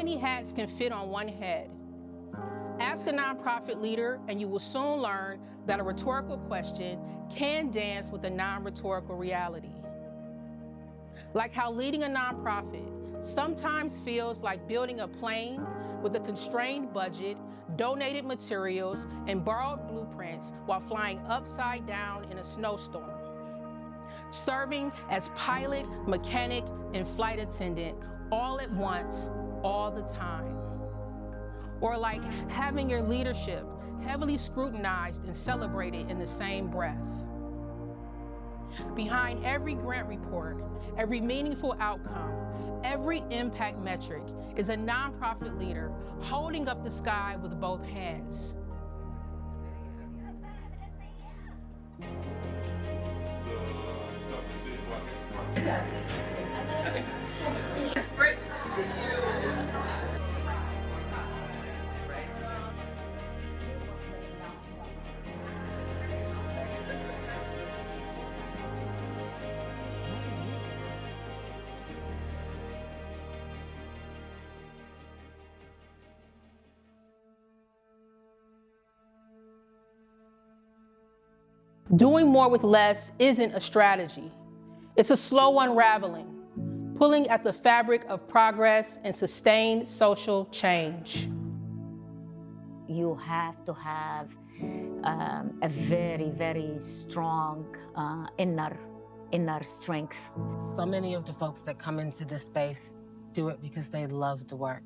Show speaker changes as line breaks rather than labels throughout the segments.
many hats can fit on one head? Ask a nonprofit leader and you will soon learn that a rhetorical question can dance with a non-rhetorical reality. Like how leading a nonprofit sometimes feels like building a plane with a constrained budget, donated materials, and borrowed blueprints while flying upside down in a snowstorm. Serving as pilot, mechanic, and flight attendant all at once, all the time. Or like having your leadership heavily scrutinized and celebrated in the same breath. Behind every grant report, every meaningful outcome, every impact metric is a nonprofit leader holding up the sky with both hands.
Great to see you.
Doing more with less isn't a strategy. It's a slow unraveling, pulling at the fabric of progress and sustained social change.
You have to have a very, very strong inner strength.
So many of the folks that come into this space do it because they love the work.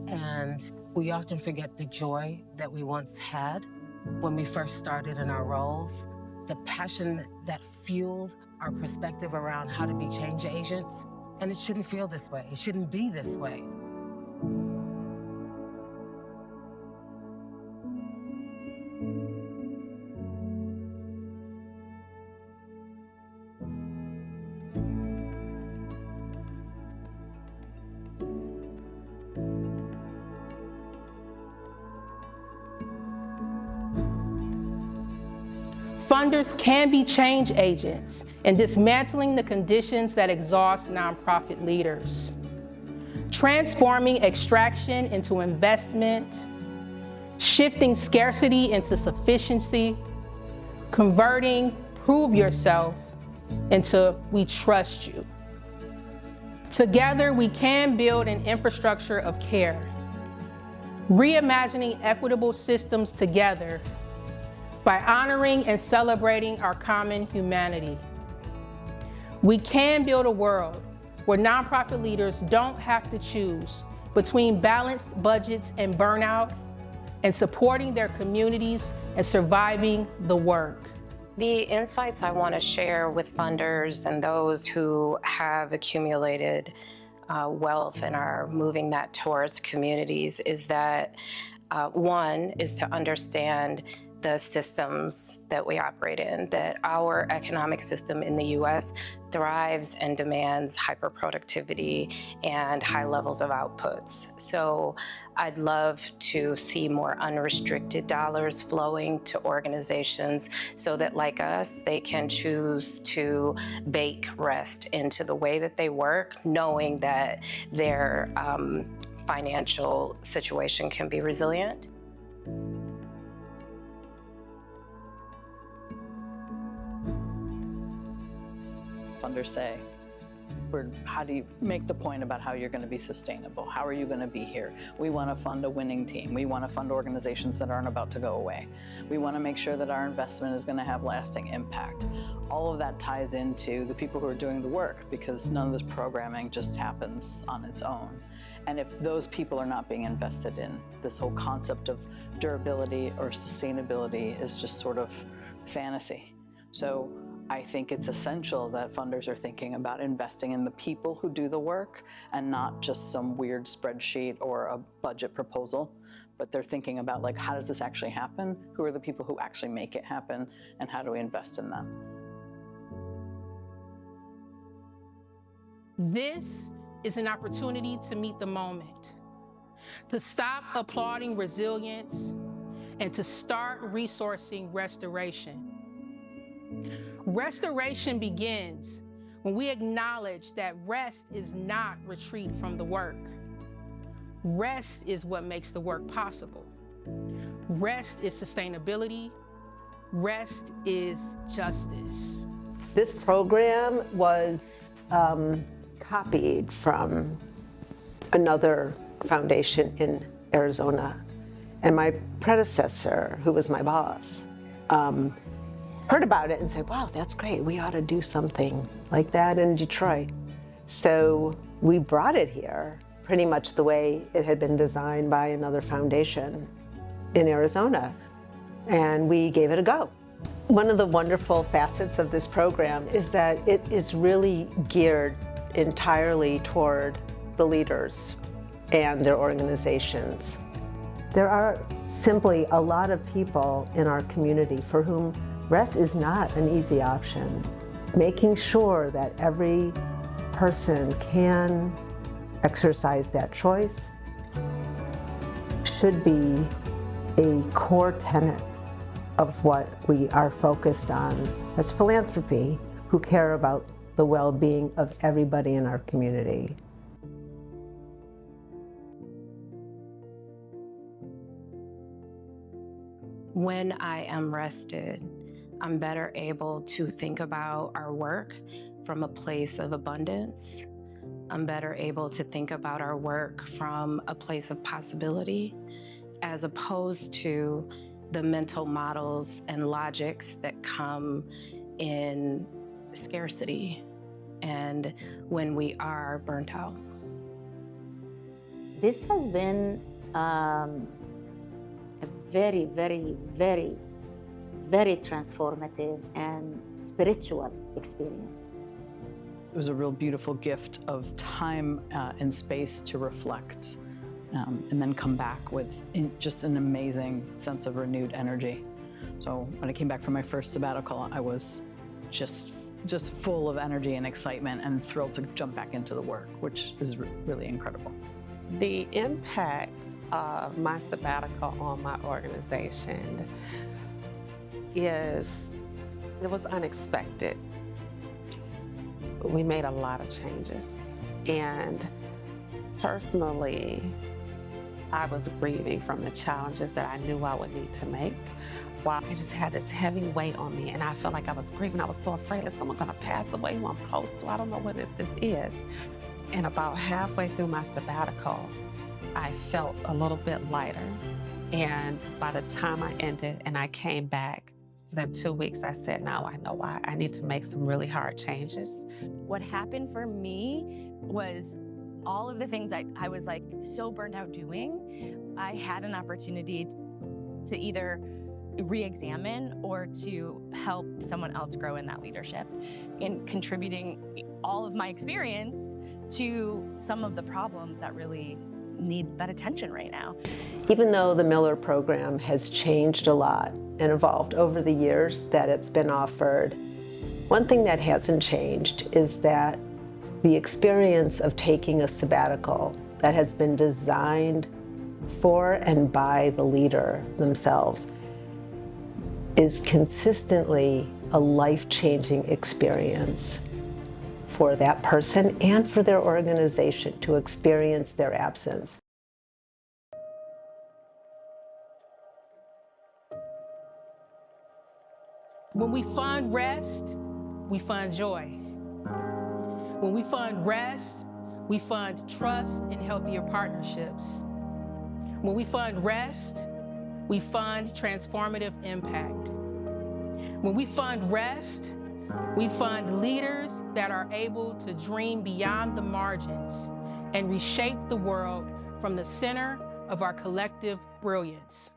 And we often forget the joy that we once had when we first started in our roles, the passion that fueled our perspective around how to be change agents. And it shouldn't feel this way. It shouldn't be this way.
Funders can be change agents in dismantling the conditions that exhaust nonprofit leaders, transforming extraction into investment, shifting scarcity into sufficiency, converting prove yourself into we trust you. Together, we can build an infrastructure of care, reimagining equitable systems together by honoring and celebrating our common humanity. We can build a world where nonprofit leaders don't have to choose between balanced budgets and burnout and supporting their communities and surviving the work.
The insights I want to share with funders and those who have accumulated wealth and are moving that towards communities is that one is to understand the systems that we operate in, that our economic system in the US thrives and demands hyperproductivity and high levels of outputs. So I'd love to see more unrestricted dollars flowing to organizations so that, like us, they can choose to bake rest into the way that they work, knowing that their financial situation can be resilient.
Funders say, how do you make the point about how you're going to be sustainable? How are you going to be here? We want to fund a winning team. We want to fund organizations that aren't about to go away. We want to make sure that our investment is going to have lasting impact. All of that ties into the people who are doing the work, because none of this programming just happens on its own. And if those people are not being invested in, this whole concept of durability or sustainability is just sort of fantasy. So I think it's essential that funders are thinking about investing in the people who do the work and not just some weird spreadsheet or a budget proposal, but they're thinking about, like, how does this actually happen? Who are the people who actually make it happen, and how do we invest in them?
This is an opportunity to meet the moment, to stop applauding resilience and to start resourcing restoration. Restoration begins when we acknowledge that rest is not retreat from the work. Rest is what makes the work possible. Rest is sustainability. Rest is justice.
This program was copied from another foundation in Arizona. And my predecessor, who was my boss, heard about it and said, wow, that's great. We ought to do something like that in Detroit. So we brought it here pretty much the way it had been designed by another foundation in Arizona. And we gave it a go. One of the wonderful facets of this program is that it is really geared entirely toward the leaders and their organizations. There are simply a lot of people in our community for whom rest is not an easy option. Making sure that every person can exercise that choice should be a core tenet of what we are focused on as philanthropy who care about the well-being of everybody in our community.
When I am rested, I'm better able to think about our work from a place of abundance. I'm better able to think about our work from a place of possibility, as opposed to the mental models and logics that come in scarcity and when we are burnt out.
This has been a very, very, very, very transformative and spiritual experience.
It was a real beautiful gift of time and space to reflect and then come back with just an amazing sense of renewed energy. So when I came back from my first sabbatical, I was just full of energy and excitement and thrilled to jump back into the work, which is really incredible.
The impact of my sabbatical on my organization it was unexpected. We made a lot of changes, and personally, I was grieving from the challenges that I knew I would need to make. While I just had this heavy weight on me, and I felt like I was grieving. I was so afraid that someone's gonna pass away who I'm close to. I don't know what this is. And about halfway through my sabbatical, I felt a little bit lighter. And by the time I ended and I came back, the 2 weeks, I said, now I know why. I need to make some really hard changes.
What happened for me was all of the things I was like so burnt out doing. I had an opportunity to either re-examine or to help someone else grow in that leadership, in contributing all of my experience to some of the problems that really need that attention right now.
Even though the Miller program has changed a lot and evolved over the years that it's been offered, one thing that hasn't changed is that the experience of taking a sabbatical that has been designed for and by the leader themselves is consistently a life-changing experience for that person and for their organization to experience their absence.
When we fund rest, we fund joy. When we fund rest, we fund trust and healthier partnerships. When we fund rest, we fund transformative impact. When we fund rest, we fund leaders that are able to dream beyond the margins and reshape the world from the center of our collective brilliance.